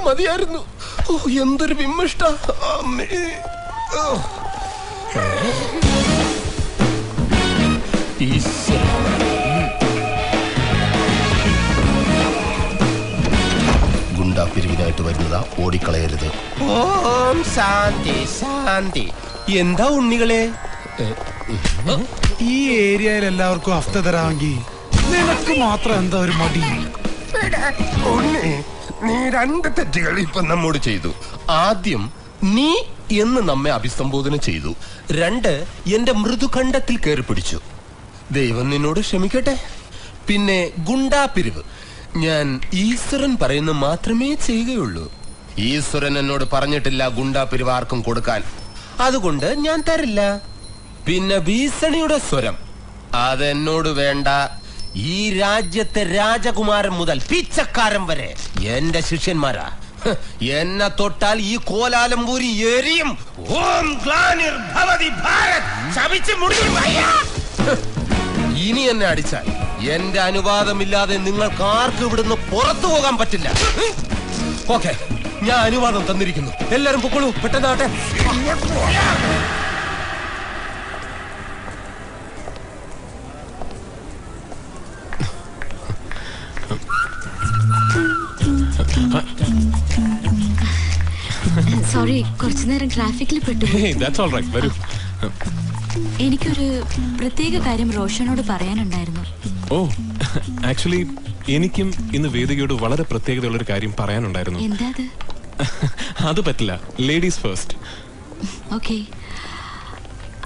മതിയായിരുന്നു. ഓ എന്തൊരു വിമ്മിഷ്ട. ഗുണ്ടാ പിരിവിനായിട്ട് വരുന്നതാ, ഓടിക്കളയരുത്. ഓം ശാന്തി ശാന്തി. എന്താ ഉണ്ണികളെ, ഈ ഏരിയയിൽ എല്ലാവർക്കും ഹഫ്ത തരാമെങ്കിൽ നിനക്ക് മാത്രം എന്താ ഒരു മടി? ഉണ്ണി, നീ രണ്ട് തെറ്റുകൾ ഇപ്പൊ നമ്മോട് ചെയ്തു. ആദ്യം നീ എന്ന് നമ്മെ അഭിസംബോധന ചെയ്തു. രണ്ട്, എന്റെ മൃദുഖണ്ഡത്തിൽ കയറി പിടിച്ചു. ദൈവം നിന്നോട് ക്ഷമിക്കട്ടെ. പിന്നെ ഗുണ്ടാ പിരിവ് ഞാൻ ഈശ്വരൻ പറയുന്ന മാത്രമേ ചെയ്യുകയുള്ളൂ. ഈശ്വരൻ എന്നോട് പറഞ്ഞിട്ടില്ല ഗുണ്ടാ പിരിവ് ആർക്കും കൊടുക്കാൻ. അതുകൊണ്ട് ഞാൻ തരില്ല. പിന്നെ ഭീഷണിയുടെ സ്വരം അതെന്നോട് വേണ്ട. ഈ രാജ്യത്തെ രാജകുമാരൻ മുതൽ പിച്ചക്കാരൻ വരെ എന്റെ ശിഷ്യന്മാരാ. എന്നെ തൊട്ടാൽ ഈ കോലാലംപൂരി എരിയും. ഓം ഗ്ലാനിർ ഭവതി ഭാരത്. ശപിച്ച് മുടിയും. ഇനി എന്നെ അടിച്ചാൽ എന്റെ അനുവാദമില്ലാതെ നിങ്ങൾക്ക് ആർക്കും ഇവിടുന്ന് പുറത്തു പോകാൻ പറ്റില്ല. ഓക്കെ, ഞാൻ അനുവാദം തന്നിരിക്കുന്നു. എല്ലാരും പൊക്കോളൂ, പെട്ടെന്നാട്ടെ. സോറി, കുറച്ചു നേരം ട്രാഫിക്കിൽ പെട്ടു. എനിക്കൊരു പ്രത്യേക കാര്യം റോഷനോട് പറയാനുണ്ടായിരുന്നു. ഓ, ആക്ച്വലി എനിക്കും ഇന്ന് വേദികയോട് വളരെ പ്രത്യേകതയുള്ളൊരു കാര്യം പറയാനുണ്ടായിരുന്നു. എന്താ അത് പറ്റില്ല, ladies first. Okay,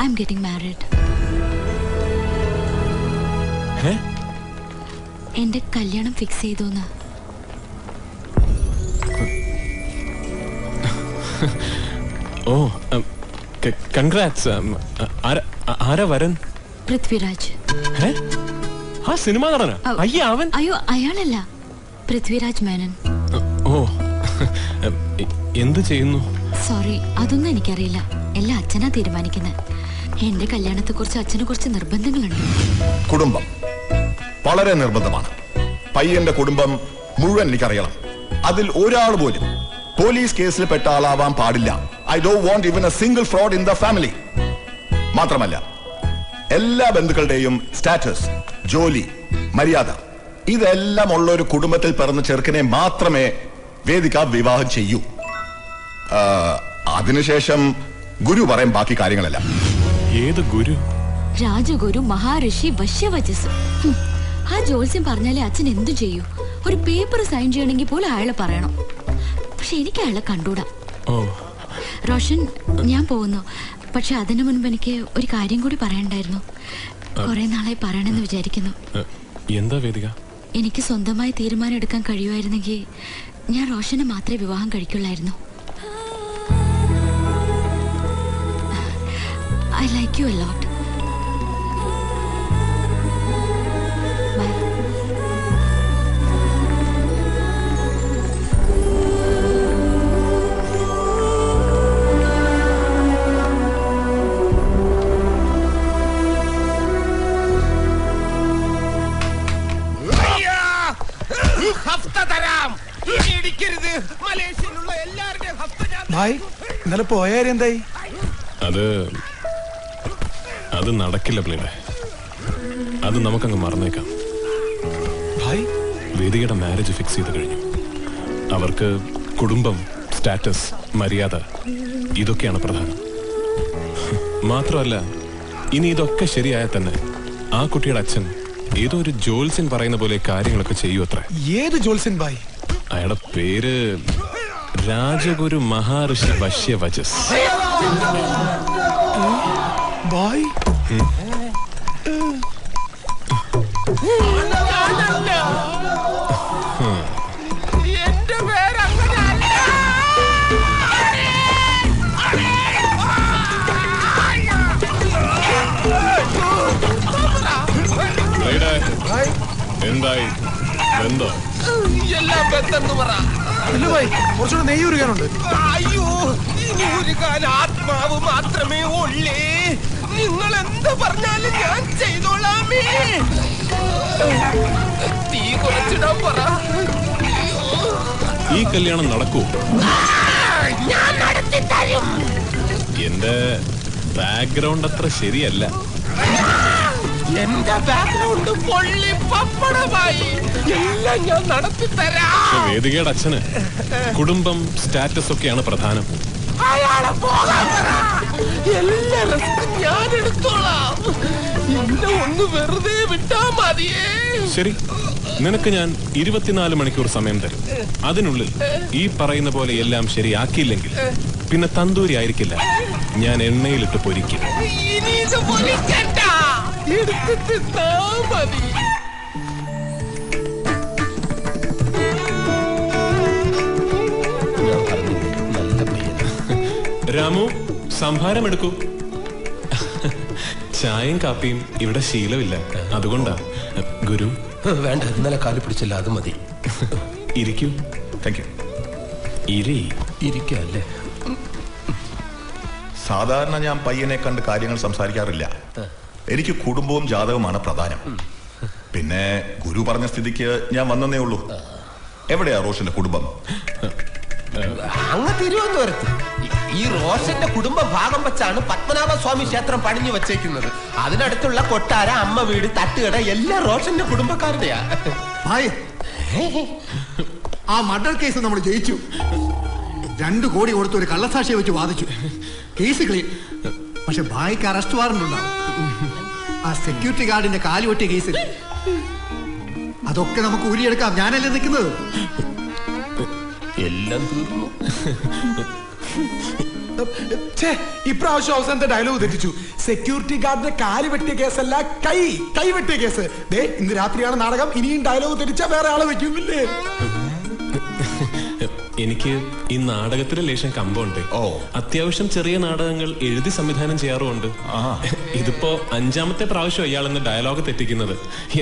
I am getting married. എന്റെ കല്യാണം ഫിക്സ് ചെയ്തു. ഓ, കൺഗ്രാറ്റ്സ്. ആരാ വരൻ? പൃഥ്വിരാജ്. ആ സിനിമ നടന? അയ്യോ, അയാളല്ല, പൃഥ്വിരാജ് മേനൻ. ഓ, എന്ത് ചെയ്യുന്നു? സോറി, അതൊന്നും എനിക്കറിയില്ല. എല്ലാം അച്ഛനാ തീരുമാനിക്കുന്നത്. എന്റെ കല്യാണത്തെ കുറിച്ച് അച്ഛന് കുറച്ച് നിർബന്ധങ്ങളുണ്ട്. കുടുംബം വളരെ നിർബന്ധമാണ്. പയ്യന്റെ കുടുംബം മുഴുവൻ എനിക്കറിയണം. അതിൽ ഒരാൾ പോലും പോലീസ് കേസിൽ പെട്ട ആളാവാൻ പാടില്ല. I don't want even A single fraud in the family. മാത്രമല്ല, എല്ലാ ബന്ധുക്കളുടെയും സ്റ്റാറ്റസ്, ജോലി, മര്യാദ ഇതെല്ലാം ഉള്ള ഒരു കുടുംബത്തിൽ പിറന്ന ചെറുക്കനെ മാത്രമേ വേദിക വിവാഹം ചെയ്യൂ. അതിനുശേഷം ഗുരു പറയും ബാക്കി കാര്യങ്ങളെല്ലാം. ഏത് ഗുരു? രാജഗുരു മഹാഋഷി വശ്യവചസ്. ആ ജോത്സ്യം പറഞ്ഞാലേ അച്ഛൻ എന്തു ചെയ്യൂ. ഒരു പേപ്പർ സൈൻ ചെയ്യണമെങ്കിൽ പോലും അയാളെ പറയണം. പക്ഷെ എനിക്ക് അയാളെ കണ്ടൂടാ. റോഷൻ, ഞാൻ പോകുന്നു. പക്ഷെ അതിനു മുൻപ് എനിക്ക് ഒരു കാര്യം കൂടി പറയണ്ടായിരുന്നു. കുറെ നാളായി പറയണമെന്ന് വിചാരിക്കുന്നു. എന്താ വേദിക? എനിക്ക് സ്വന്തമായി തീരുമാനം എടുക്കാൻ കഴിയുമായിരുന്നെങ്കിൽ ഞാൻ റോഷനെ മാത്രമേ വിവാഹം കഴിക്കുള്ളായിരുന്നു. I like you a lot. Bye. Bhai, ഇന്നലെ പോയ കാര്യം എന്തായി? അത് നടക്കില്ല പ്ലീഡേ. അത് നമുക്കങ്ങ് മറന്നേക്കാം. വേദികയുടെ മാരേജ് ഫിക്സ് ചെയ്ത് കഴിഞ്ഞു. അവർക്ക് കുടുംബം, സ്റ്റാറ്റസ്, മര്യാദ ഇതൊക്കെയാണ് പ്രധാനം. മാത്രമല്ല, ഇനി ഇതൊക്കെ ശരിയായാൽ തന്നെ ആ കുട്ടിയുടെ അച്ഛൻ ഏതോ ഒരു ജോത്സ്യൻ പറയുന്ന പോലെ കാര്യങ്ങളൊക്കെ ചെയ്യൂ അത്ര. ഏത് ജോത്സ്യൻ ഭായ്? അയാളുടെ പേര് രാജഗുരു മഹാഋഷി വശ്യവചസ്. ഭായ്, എന്റെ പേരങ്ങനല്ല. എന്തായി ബന്ധം? എല്ലാം ബന്ധം പറ. ഇല്ല ഭായ്, കുറച്ചുകൂടെ നെയ്യ് ഉരുകാനുണ്ട്. അയ്യോ, ഇനി ഉരുകാൻ ആത്മാവ് മാത്രമേ ഉള്ളേ. നിങ്ങൾ എന്ത് പറഞ്ഞാലും ഞാൻ ചെയ്തോളാമേ. തീ കുറച്ചിടാൻ പറ. ഈ കല്യാണം നടക്കൂ? എന്റെ ബാക്ക്ഗ്രൗണ്ട് അത്ര ശരിയല്ല. എന്റെ ബാക്ക്ഗ്രൗണ്ട് പൊള്ളി പപ്പടമായി. എല്ലാം ഞാൻ നടത്തി തരാം. വേദികയുടെ അച്ഛന് കുടുംബം സ്റ്റാറ്റസ് ഒക്കെയാണ് പ്രധാനം. അയാളെ പോകാൻ പറ. എല്ലാ റിസ്കും ഞാൻ എടുത്തോളാം. എന്നെ ഒന്ന് വെറുതെ വിട്ടാ മതിയേ. ശരി, നിനക്ക് ഞാൻ 24 മണിക്കൂർ സമയം തരും. അതിനുള്ളിൽ ഈ പറയുന്ന പോലെ എല്ലാം ശരിയാക്കിയില്ലെങ്കിൽ പിന്നെ തന്തൂരി ആയിരിക്കില്ല, ഞാൻ എണ്ണയിലിട്ട് പൊരിക്കും. ഇനി ഇത് പൊരിക്കണ്ട, എടുത്തിട്ട് തിന്നാ മതി. രാമു, സംഭാരം എടുക്കൂ. ചായയും കാപ്പിയും ഇവിടെ ശീലമില്ല, അതുകൊണ്ടാ. ഗുരു വേണ്ട, ഇന്നലെ കാലി പിടിച്ചില്ല, അത് മതി. ഇരിക്കൂ. Thank you. ഇരിക്കല്ലേ. സാധാരണ ഞാൻ പയ്യനെ കണ്ട് കാര്യങ്ങൾ സംസാരിക്കാറില്ല. എനിക്ക് കുടുംബവും ജാതകവുമാണ് പ്രധാനം. പിന്നെ ഗുരു പറഞ്ഞ സ്ഥിതിക്ക് ഞാൻ വന്നേ ഉള്ളൂ. എവിടെയാ റോഷന്റെ കുടുംബം? അങ്ങ് തിരുവനന്തപുരത്ത്. ഈ റോഷന്റെ കുടുംബ ഭാഗം വെച്ചാണ് പത്മനാഭസ്വാമി ക്ഷേത്രം പണിഞ്ഞു വെച്ചേക്കുന്നത്. അതിനടുത്തുള്ള കൊട്ടാര, അമ്മ വീട്, തട്ടുകട എല്ലാം റോഷന്റെ കുടുംബക്കാരുടെയാ. ആ മർഡർ കേസ് നമ്മൾ ജയിച്ചു. 2 കോടി കൊടുത്ത് ഒരു കള്ളസാക്ഷിയെ വെച്ച് വാദിച്ചു. Case clean. പക്ഷെ ഭായിക്ക് അറസ്റ്റ് വാറണ്ട് ഉണ്ടാവും. ആ സെക്യൂരിറ്റി ഗാർഡിന്റെ കാല് വെട്ടിയ കേസിൽ അതൊക്കെ നമുക്ക് ഊരിയെടുക്കാം. ഞാനല്ലേ നിൽക്കുന്നത്. എല്ലാം തീർന്നു. ഇപ്രാവശ്യം അവസാനത്തെ ഡയലോഗ് തെറ്റിച്ചു. സെക്യൂരിറ്റി ഗാർഡിന്റെ കാല് വെട്ടിയ കേസല്ല, കൈ വെട്ടിയ കേസ്. ഇന്ന് രാത്രിയാണ് നാടകം. ഇനിയും ഡയലോഗ് തെറ്റിച്ചാ വേറെ ആളെ വെക്കുന്നില്ലേ? എനിക്ക് ഈ നാടകത്തിലെ ലേശം കമ്പമുണ്ട്. അത്യാവശ്യം ചെറിയ നാടകങ്ങൾ എഴുതി സംവിധാനം ചെയ്യാറുമുണ്ട്. ഇതിപ്പോ 5ാമത്തെ പ്രാവശ്യം ഇയാളെന്ന് ഡയലോഗ് തെറ്റിക്കുന്നത്.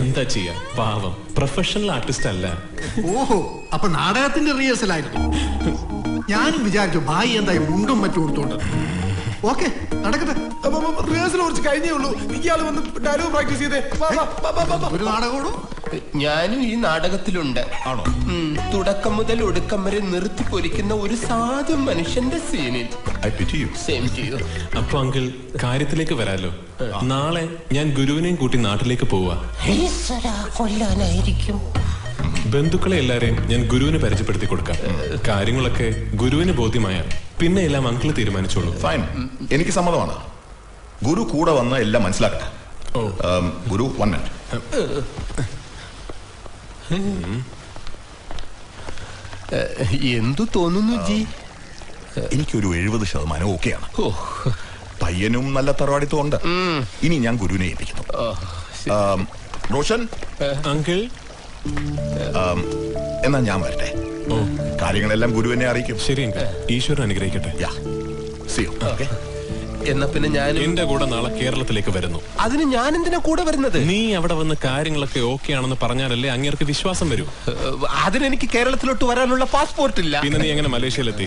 എന്താ ചെയ്യാ, പാവം പ്രൊഫഷണൽ ആർട്ടിസ്റ്റ് അല്ല. ഓഹോ, അപ്പൊ നാടകത്തിന്റെ റിഹേഴ്സൽ ആയിരുന്നു. ഞാനും വിചാരിച്ചു ഭായി എന്തായി മുണ്ടും മറ്റും കൊടുത്തോണ്ട്. ഓക്കെ, നടക്കട്ടെ. റിഹേഴ്സൽ കുറച്ച് കഴിഞ്ഞേ ഉള്ളൂ. ഇയാൾ വന്ന് ഡയലോഗ് പ്രാക്ടീസ് ചെയ്തേ. ഒരു നാടകോടും ഞാനും ഈ നാടകത്തിലുണ്ട്. ആണോ? തുടക്കം മുതൽ ഒടുക്കം വരെ നിർത്തി പൊരിക്കുന്ന ഒരു സാധു മനുഷ്യന്റെ സീനിൽ. അപ്പൊ അങ്കിൾ, കാര്യത്തിലേക്ക് വരാലോ. നാളെ ഞാൻ ഗുരുവിനെയും കൂട്ടി നാട്ടിലേക്ക് പോവാ. കൊല്ലാനായിരിക്കും. ബന്ധുക്കളെ എല്ലാരെയും ഞാൻ ഗുരുവിന് പരിചയപ്പെടുത്തി കൊടുക്കാം. കാര്യങ്ങളൊക്കെ ഗുരുവിന് ബോധ്യമായ പിന്നെ എല്ലാം അങ്കിള് തീരുമാനിച്ചോളൂ. ഫൈൻ, എനിക്ക് സമ്മതമാണ്. ഗുരു കൂടെ വന്ന് എല്ലാം മനസ്സിലാക്കട്ടെ. ഗുരു 1 മിനിറ്റ്. എന്തു തോന്നുന്നു ജി? എനിക്കൊരു 70% ഓക്കെയാണ്. പയ്യനും നല്ല തറവാടിത്തം ഉണ്ട്. ഇനി ഞാൻ ഗുരുവിനെ ഏൽപ്പിക്കുന്നു. റോഷൻ അങ്കിൾ, എന്നാ ഞാൻ വരട്ടെ. കാര്യങ്ങളെല്ലാം ഗുരുവിനെ അറിയിക്കും. ശരി അങ്കിൾ, ഈശ്വരൻ അനുഗ്രഹിക്കട്ടെ. എന്നാ പിന്നെ ഞാൻ എന്റെ കൂടെ നാളെ കേരളത്തിലേക്ക് വരുന്നു. അതിന് ഞാൻ എന്തിനാ കൂടെ വരുന്നത്? നീ അവിടെ വന്ന് കാര്യങ്ങളൊക്കെ ഓക്കെ ആണെന്ന് പറഞ്ഞാലല്ലേ അങ്ങേർക്ക് വിശ്വാസം വരൂ. അതിനെനിക്ക് കേരളത്തിലോട്ട് വരാനുള്ള പാസ്പോർട്ട് ഇല്ല. പിന്നെ നീ എങ്ങനെ മലേഷ്യയിലെത്തി?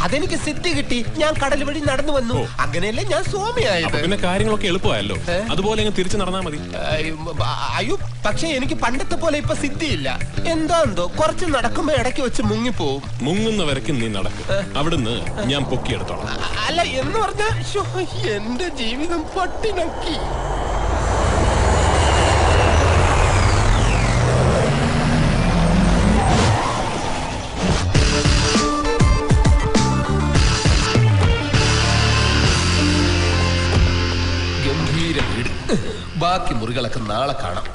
അതെനിക്ക് സിദ്ധി കിട്ടി. ഞാൻ കടൽ വഴി നടന്നു വന്നു. അങ്ങനെയല്ലേ ഞാൻ സ്വാമിയായത്. പിന്നെ കാര്യങ്ങളൊക്കെ എളുപ്പമായല്ലോ. അതുപോലെ അങ്ങ് തിരിച്ചു നടന്നാ മതി. അയ്യോ, പക്ഷെ എനിക്ക് പണ്ടത്തെ പോലെ ഇപ്പൊ സിദ്ധിയില്ല. എന്തോ കുറച്ച് നടക്കുമ്പോ ഇടയ്ക്ക് വെച്ച് മുങ്ങിപ്പോവും. മുങ്ങുന്നവരക്കും നീ നടക്കും. അവിടുന്ന് ഞാൻ പൊക്കിയെടുത്തോളാം. അല്ല എന്ന് പറഞ്ഞ എന്റെ ജീവിതം പട്ടിണക്കി. ഗംഭീര വീട്. ബാക്കി മുറികളൊക്കെ നാളെ കാണാം.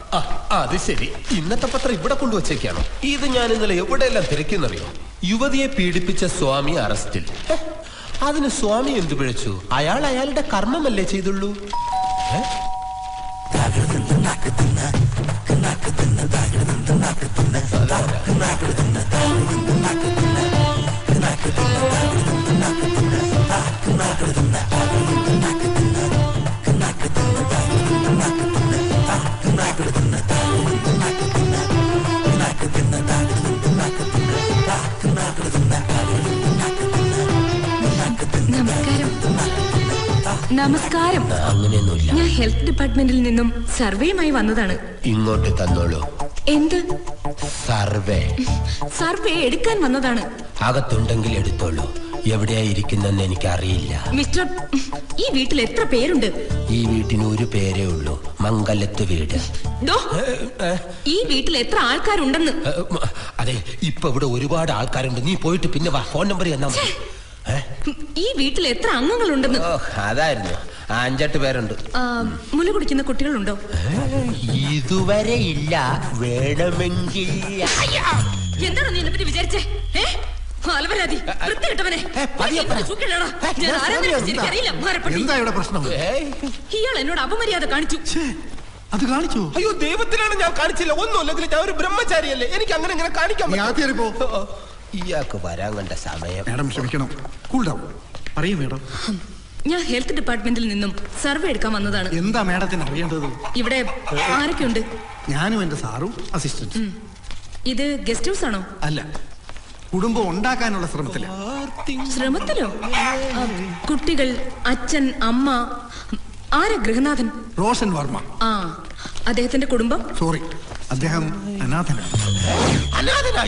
അത് ശരി, ഇന്നത്തെ പത്രം ഇവിടെ കൊണ്ടുവച്ചേക്കാണോ? ഇത് ഞാൻ ഇന്നലെ എവിടെയെല്ലാം തിരക്കിന്നറിയോ? യുവതിയെ പീഡിപ്പിച്ച സ്വാമി അറസ്റ്റിൽ. അതിന് സ്വാമി എന്തു പിഴച്ചു? അയാൾ അയാളുടെ കർമ്മമല്ലേ ചെയ്തുള്ളൂ. നമസ്കാരം. അങ്ങനെയൊന്നുമില്ല. ഞാൻ ഹെൽത്ത് ഡിപ്പാർട്ട്മെന്റിൽ നിന്നും സർവേയുമായി വന്നതാണ്. ഇങ്ങോട്ട് തന്നോളൂ. എന്ത് സർവേ എടുക്കാൻ വന്നതാണ്. അകത്തുണ്ടെങ്കിൽ എടുത്തോളൂ. എവിടെയാ ഇരിക്കുന്നെന്ന് എനിക്കറിയില്ല. മിസ്റ്റർ, ഈ വീട്ടിൽ എത്ര പേരുണ്ട്? ഈ വീട്ടിന് ഒരു പേരേ ഉള്ളൂ, മംഗലത്ത് വീട്. ഈ വീട്ടിൽ എത്ര ആൾക്കാരുണ്ടെന്ന്? അതെ, ഇപ്പൊ ഇവിടെ ഒരുപാട് ആൾക്കാരുണ്ട്. നീ പോയിട്ട് പിന്നെ വാ, ഫോൺ നമ്പർ തന്നാ മതി. ഈ വീട്ടിൽ എത്ര അംഗങ്ങളുണ്ടെന്ന്? അതായിരുന്നു, 5-8 പേരുണ്ട്. മുല കുടിക്കുന്ന കുട്ടികളുണ്ടോ? ഇതുവരെ ഇല്ല, വേണമെങ്കിൽ. എന്താണ് നീ എന്നെ പറ്റി വിചാരിച്ചേ? അലവരാതി, വൃത്തികെട്ടവനെ. എന്താ ഇവിടെ പ്രശ്നം? ഇയാൾ എന്നോട് അപമര്യാദ കാണിച്ചു. അത് കാണിച്ചു? അയ്യോ, ദൈവത്തിനാണ് ഞാൻ കാണിച്ചില്ല. ഒന്നുമില്ലെങ്കിൽ ഞാൻ ഒരു ബ്രഹ്മചാരിയല്ലേ, എനിക്ക് അങ്ങനെ കാണിക്കാൻ. ഇയാൾക്ക് വരാൻ കണ്ട സമയം. മാഡം ക്ഷമിക്കണം, കൂൾ ഡൗൺ. പറയൂ മാഡം. ഞാൻ ഹെൽത്ത് ഡിപ്പാർട്ട്മെന്റിൽ നിന്നും സർവേ എടുക്കാൻ വന്നതാണ്. എന്താ മാഡത്തിന് അറിയേണ്ടത്? ഇവിടെ ആരൊക്കെയുണ്ട്? ഞാനും എന്റെ സാറും അസിസ്റ്റന്റ്. ഇത് ഗസ്റ്റ് ഹൗസ് ആണോ? അല്ല, കുടുംബം ഉണ്ടാക്കാനുള്ള ശ്രമത്തില്. ശ്രമത്തിലോ? കുട്ടികൾ, അച്ഛൻ, അമ്മ. ആരാ ഗൃഹനാഥൻ? റോഷൻ വർമ്മ. അദ്ദേഹത്തിന്റെ കുടുംബം? സോറി, അദ്ദേഹം അനാഥനാണ്. അനാഥനാ?